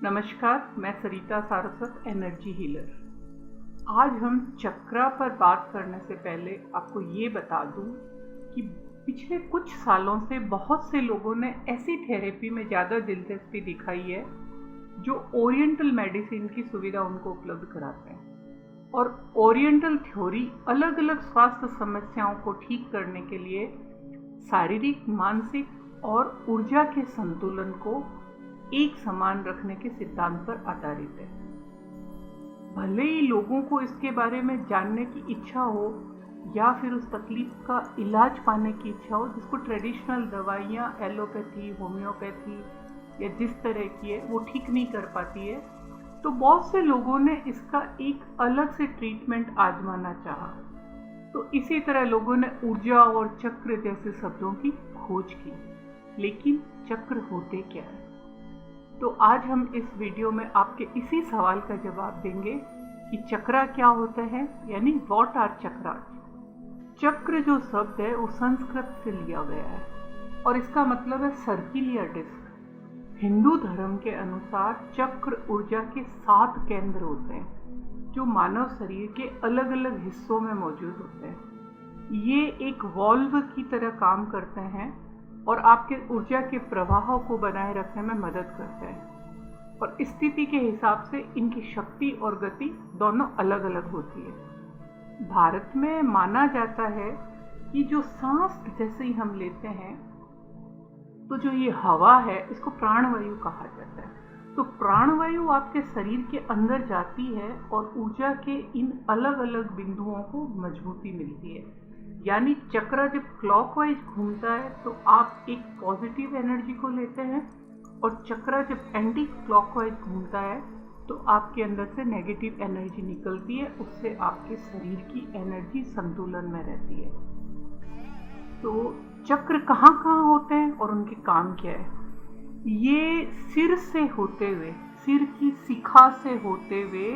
नमस्कार, मैं सरिता Saraswat, energy healer. आज हम चक्रा पर बात करने से पहले आपको ये बता दूं कि पिछले कुछ सालों से बहुत से लोगों ने ऐसी थेरेपी में ज़्यादा दिलचस्पी दिखाई है जो ओरिएंटल मेडिसिन की सुविधा उनको उपलब्ध कराते हैं। और ओरिएंटल थ्योरी अलग अलग स्वास्थ्य समस्याओं को ठीक करने के लिए शारीरिक, मानसिक और ऊर्जा के संतुलन को एक समान रखने के सिद्धांत पर आधारित है। भले ही लोगों को इसके बारे में जानने की इच्छा हो या फिर उस तकलीफ का इलाज पाने की इच्छा हो जिसको ट्रेडिशनल दवाइयाँ, एलोपैथी, होम्योपैथी या जिस तरह की है वो ठीक नहीं कर पाती है, तो बहुत से लोगों ने इसका एक अलग से ट्रीटमेंट आजमाना चाहा। तो इसी तरह लोगों ने ऊर्जा और चक्र जैसे शब्दों की खोज की, लेकिन चक्र होते क्या है? तो आज हम इस वीडियो में आपके इसी सवाल का जवाब देंगे कि चक्रा क्या होता है, यानी व्हाट आर चक्रा। चक्र जो शब्द है वो संस्कृत से लिया गया है और इसका मतलब है सर्किल या डिस्क। हिंदू धर्म के अनुसार चक्र ऊर्जा के 7 केंद्र होते हैं जो मानव शरीर के अलग अलग हिस्सों में मौजूद होते हैं। ये एक वॉल्व की तरह काम करते हैं और आपके ऊर्जा के प्रवाह को बनाए रखने में मदद करते हैं और स्थिति के हिसाब से इनकी शक्ति और गति दोनों अलग अलग होती है। भारत में माना जाता है कि जो सांस जैसे ही हम लेते हैं तो जो ये हवा है इसको प्राणवायु कहा जाता है। तो प्राणवायु आपके शरीर के अंदर जाती है और ऊर्जा के इन अलग अलग बिंदुओं को मजबूती मिलती है। यानी चक्र जब क्लॉकवाइज घूमता है तो आप एक पॉजिटिव एनर्जी को लेते हैं और चक्र जब एंटी क्लॉकवाइज घूमता है तो आपके अंदर से नेगेटिव एनर्जी निकलती है, उससे आपके शरीर की एनर्जी संतुलन में रहती है। तो चक्र कहाँ कहाँ होते हैं और उनके काम क्या है? ये सिर से होते हुए, सिर की शिखा से होते हुए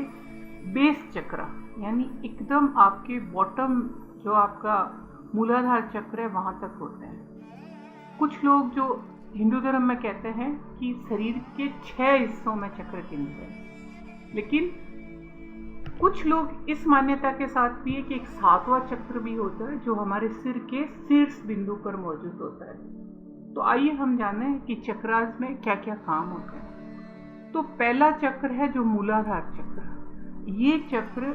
बेस चक्र यानी एकदम आपके बॉटम जो आपका मूलाधार चक्र है वहां तक होते हैं। कुछ लोग जो हिंदू धर्म में कहते हैं कि शरीर के 6 हिस्सों में चक्र गिनते हैं, लेकिन कुछ लोग इस मान्यता के साथ भी है कि एक 7वां चक्र भी होता है जो हमारे सिर के शीर्ष बिंदु पर मौजूद होता है। तो आइए हम जानें कि चक्रास में क्या क्या काम होते हैं। तो पहला चक्र है जो मूलाधार चक्र। ये चक्र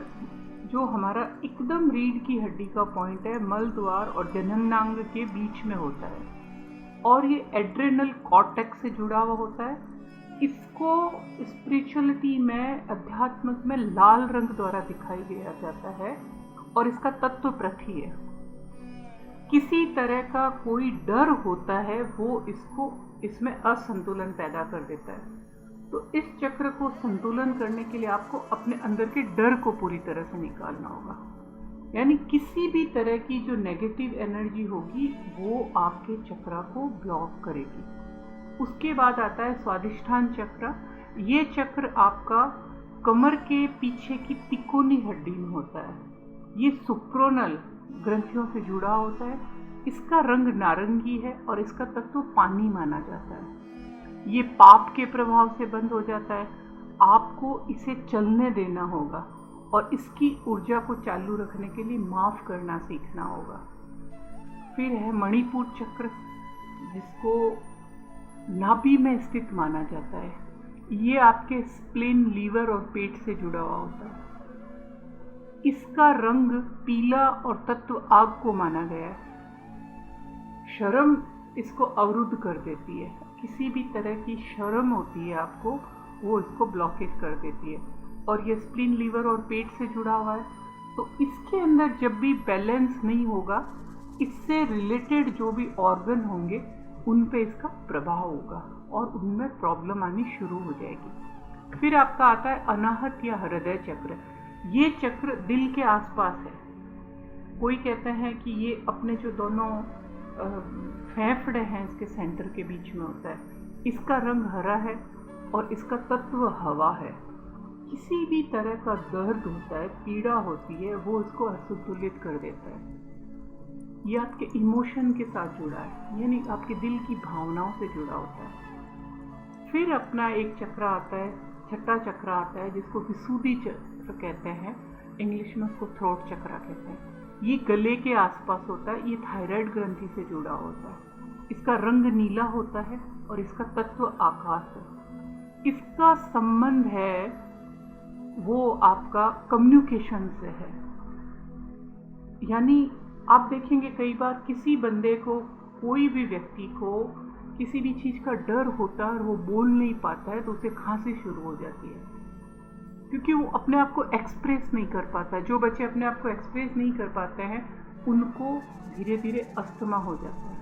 जो हमारा एकदम रीढ़ की हड्डी का पॉइंट है, मल द्वार और जननांग के बीच में होता है और ये एड्रेनल कॉर्टेक्स से जुड़ा हुआ होता है। इसको स्पिरिचुअलिटी में, अध्यात्म में लाल रंग द्वारा दिखाई दिया जाता है और इसका तत्व पृथ्वी है। किसी तरह का कोई डर होता है वो इसमें असंतुलन पैदा कर देता है। तो इस चक्र को संतुलन करने के लिए आपको अपने अंदर के डर को पूरी तरह से निकालना होगा। यानी किसी भी तरह की जो नेगेटिव एनर्जी होगी वो आपके चक्र को ब्लॉक करेगी। उसके बाद आता है स्वादिष्ठान चक्र। ये चक्र आपका कमर के पीछे की तिकोनी हड्डी में होता है। ये सुप्रोनल ग्रंथियों से जुड़ा होता है। इसका रंग नारंगी है और इसका तत्व पानी माना जाता है। ये पाप के प्रभाव से बंद हो जाता है। आपको इसे चलने देना होगा और इसकी ऊर्जा को चालू रखने के लिए माफ करना सीखना होगा। फिर है मणिपुर चक्र, जिसको नाभि में स्थित माना जाता है। ये आपके स्प्लीन, लीवर और पेट से जुड़ा हुआ होता है। इसका रंग पीला और तत्व आग को माना गया है। शर्म इसको अवरुद्ध कर देती है। किसी भी तरह की शर्म होती है आपको, वो इसको ब्लॉकेज कर देती है। और ये स्प्लीन, लीवर और पेट से जुड़ा हुआ है, तो इसके अंदर जब भी बैलेंस नहीं होगा, इससे रिलेटेड जो भी ऑर्गन होंगे उन पे इसका प्रभाव होगा और उनमें प्रॉब्लम आनी शुरू हो जाएगी। फिर आपका आता है अनाहत या हृदय चक्र। ये चक्र दिल के आसपास है। कोई कहते हैं कि ये अपने जो दोनों फेफड़े हैं इसके सेंटर के बीच में होता है। इसका रंग हरा है और इसका तत्व हवा है। किसी भी तरह का दर्द होता है, पीड़ा होती है, वो इसको असंतुलित कर देता है। ये आपके इमोशन के साथ जुड़ा है, यानी आपके दिल की भावनाओं से जुड़ा होता है। फिर अपना एक चक्र आता है, छठा चक्र आता है जिसको विसुद्धि चक्र कहते हैं, इंग्लिश में उसको थ्रोट चक्र कहते हैं। ये गले के आसपास होता है, ये थायराइड ग्रंथि से जुड़ा होता है। इसका रंग नीला होता है और इसका तत्व आकाश है। इसका संबंध है वो आपका कम्युनिकेशन से है। यानी आप देखेंगे कई बार किसी बंदे को, कोई भी व्यक्ति को किसी भी चीज़ का डर होता है और वो बोल नहीं पाता है तो उसे खांसी शुरू हो जाती है, क्योंकि वो अपने आप को एक्सप्रेस नहीं कर पाता है। जो बच्चे अपने आप को एक्सप्रेस नहीं कर पाते हैं उनको धीरे धीरे अस्थमा हो जाता है।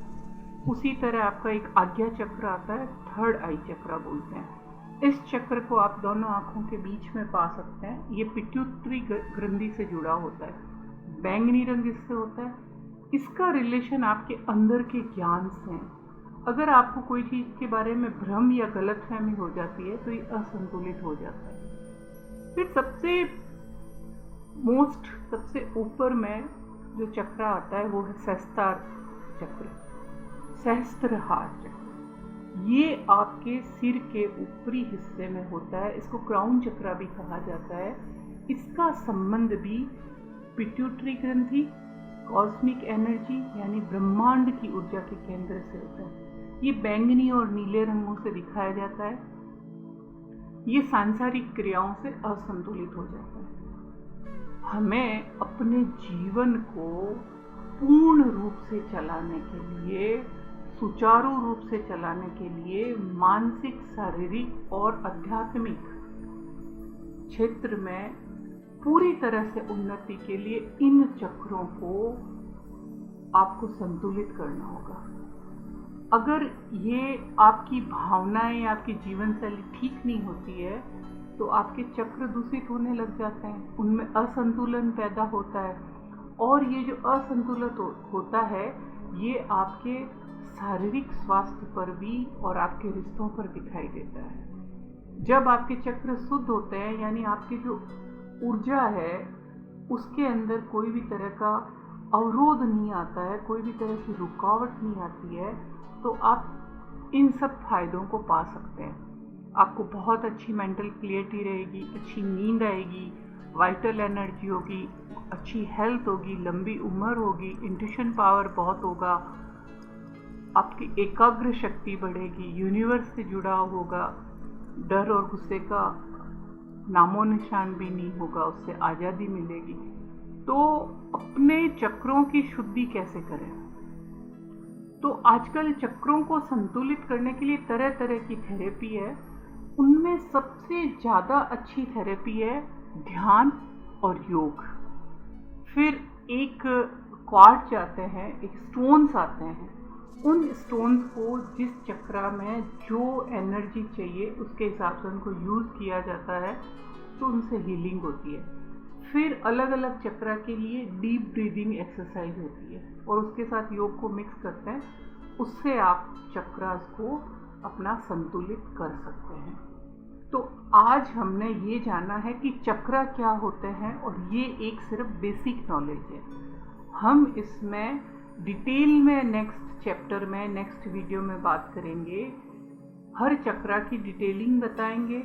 उसी तरह आपका एक आज्ञा चक्र आता है, थर्ड आई चक्र बोलते हैं। इस चक्र को आप दोनों आँखों के बीच में पा सकते हैं। ये पिट्यूटरी ग्रंथि से जुड़ा होता है, बैंगनी रंग इससे होता है। इसका रिलेशन आपके अंदर के ज्ञान से है। अगर आपको कोई चीज़ के बारे में भ्रम या गलतफहमी हो जाती है तो ये असंतुलित हो जाता है। फिर सबसे ऊपर में जो चक्र आता है वो है सहस्त्रार चक्र, सहस्त्रहार चक्र। ये आपके सिर के ऊपरी हिस्से में होता है। इसको क्राउन चक्र भी कहा जाता है। इसका संबंध भी पिट्यूटरी ग्रंथि, कॉस्मिक एनर्जी यानी ब्रह्मांड की ऊर्जा के केंद्र से होता है। ये बैंगनी और नीले रंगों से दिखाया जाता है। ये सांसारिक क्रियाओं से असंतुलित हो जाता है। हमें अपने जीवन को पूर्ण रूप से चलाने के लिए, सुचारू रूप से चलाने के लिए मानसिक, शारीरिक और आध्यात्मिक क्षेत्र में पूरी तरह से उन्नति के लिए इन चक्रों को आपको संतुलित करना होगा। अगर ये आपकी भावनाएं, आपकी जीवन शैली ठीक नहीं होती है तो आपके चक्र दूषित होने लग जाते हैं, उनमें असंतुलन पैदा होता है। और ये जो असंतुलन होता है ये आपके शारीरिक स्वास्थ्य पर भी और आपके रिश्तों पर दिखाई देता है। जब आपके चक्र शुद्ध होते हैं, यानी आपकी जो ऊर्जा है उसके अंदर कोई भी तरह का अवरोध नहीं आता है, कोई भी तरह की रुकावट नहीं आती है, तो आप इन सब फायदों को पा सकते हैं। आपको बहुत अच्छी मेंटल क्लियरिटी रहेगी, अच्छी नींद आएगी, वाइटल एनर्जी होगी, अच्छी हेल्थ होगी, लंबी उम्र होगी, इंट्यूशन पावर बहुत होगा, आपकी एकाग्र शक्ति बढ़ेगी, यूनिवर्स से जुड़ा होगा, डर और गुस्से का नामो निशान भी नहीं होगा, उससे आज़ादी मिलेगी। तो अपने चक्रों की शुद्धि कैसे करें? तो आजकल चक्रों को संतुलित करने के लिए तरह तरह की थेरेपी है। उनमें सबसे ज़्यादा अच्छी थेरेपी है ध्यान और योग। फिर एक क्वार्ट्ज आते हैं, एक स्टोन्स आते हैं। उन स्टोन्स को जिस चक्र में जो एनर्जी चाहिए उसके हिसाब से उनको यूज़ किया जाता है तो उनसे हीलिंग होती है। फिर अलग अलग चक्र के लिए डीप ब्रीदिंग एक्सरसाइज होती है और उसके साथ योग को मिक्स करते हैं। उससे आप चक्रास को अपना संतुलित कर सकते हैं। तो आज हमने ये जाना है कि चक्र क्या होते हैं और ये एक सिर्फ बेसिक नॉलेज है। हम इसमें डिटेल में नेक्स्ट चैप्टर में, नेक्स्ट वीडियो में बात करेंगे। हर चक्र की डिटेलिंग बताएंगे,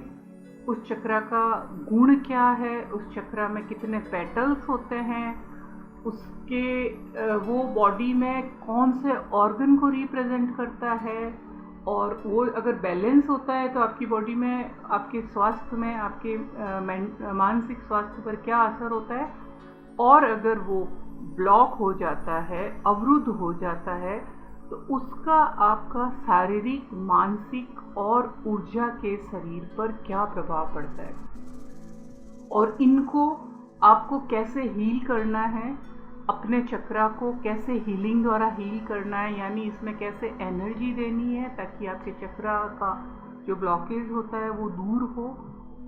उस चक्र का गुण क्या है, उस चक्र में कितने पेटल्स होते हैं, उसके वो बॉडी में कौन से ऑर्गन को रिप्रेजेंट करता है, और वो अगर बैलेंस होता है तो आपकी बॉडी में, आपके स्वास्थ्य में, आपके मानसिक स्वास्थ्य पर क्या असर होता है, और अगर वो ब्लॉक हो जाता है, अवरुद्ध हो जाता है, तो उसका आपका शारीरिक, मानसिक और ऊर्जा के शरीर पर क्या प्रभाव पड़ता है, और इनको आपको कैसे हील करना है, अपने चक्रा को कैसे हीलिंग द्वारा हील करना है, यानी इसमें कैसे एनर्जी देनी है ताकि आपके चक्रा का जो ब्लॉकेज होता है वो दूर हो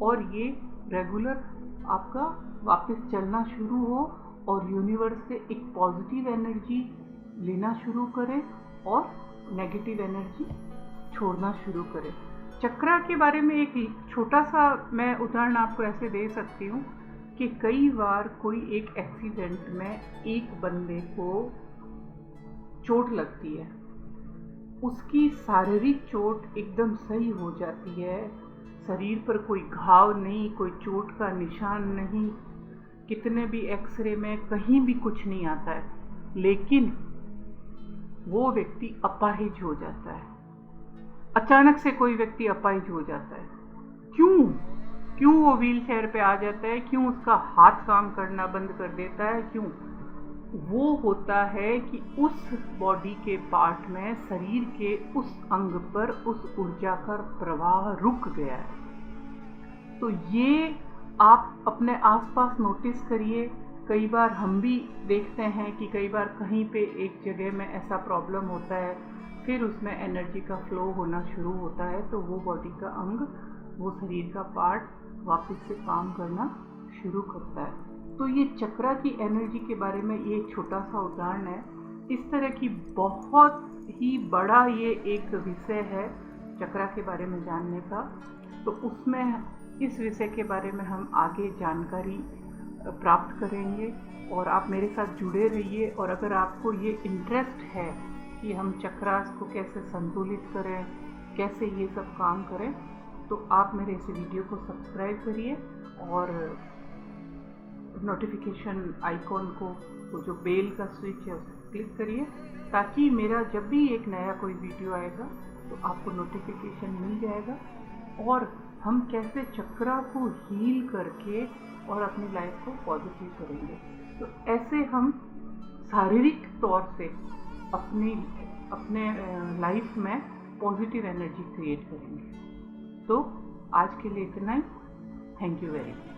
और ये रेगुलर आपका वापस चलना शुरू हो और यूनिवर्स से एक पॉजिटिव एनर्जी लेना शुरू करें और नेगेटिव एनर्जी छोड़ना शुरू करें। चक्रा के बारे में एक छोटा सा मैं उदाहरण आपको ऐसे दे सकती हूँ कि कई बार कोई एक एक्सीडेंट में एक बंदे को चोट लगती है उसकी शारीरिक चोट एकदम सही हो जाती है। शरीर पर कोई घाव नहीं, कोई चोट का निशान नहीं, कितने भी एक्सरे में कहीं भी कुछ नहीं आता है, लेकिन वो व्यक्ति अपाहिज हो जाता है। अचानक से कोई व्यक्ति अपाहिज हो जाता है। क्यों क्यों वो व्हील चेयर पे आ जाता है? क्यों उसका हाथ काम करना बंद कर देता है? क्यों? वो होता है कि उस बॉडी के पार्ट में, शरीर के उस अंग पर उस ऊर्जा का प्रवाह रुक गया है। तो ये आप अपने आसपास नोटिस करिए। कई बार हम भी देखते हैं कि कई बार कहीं पे एक जगह में ऐसा प्रॉब्लम होता है, फिर उसमें एनर्जी का फ्लो होना शुरू होता है, तो वो बॉडी का अंग, वो शरीर का पार्ट वापस से काम करना शुरू करता है। तो ये चक्रा की एनर्जी के बारे में ये एक छोटा सा उदाहरण है। इस तरह की बहुत ही बड़ा ये एक विषय है चक्रा के बारे में जानने का। तो उसमें इस विषय के बारे में हम आगे जानकारी प्राप्त करेंगे और आप मेरे साथ जुड़े रहिए। और अगर आपको ये इंटरेस्ट है कि हम चक्रास को कैसे संतुलित करें, कैसे ये सब काम करें, तो आप मेरे इस वीडियो को सब्सक्राइब करिए और नोटिफिकेशन आइकॉन को, वो जो बेल का स्विच है उसे क्लिक करिए, ताकि मेरा जब भी एक नया कोई वीडियो आएगा तो आपको नोटिफिकेशन मिल जाएगा। और हम कैसे चक्रा को हील करके और अपनी लाइफ को पॉजिटिव करेंगे। तो ऐसे हम शारीरिक तौर से अपने लाइफ में पॉजिटिव एनर्जी क्रिएट करेंगे। तो आज के लिए इतना ही। Thank you very much.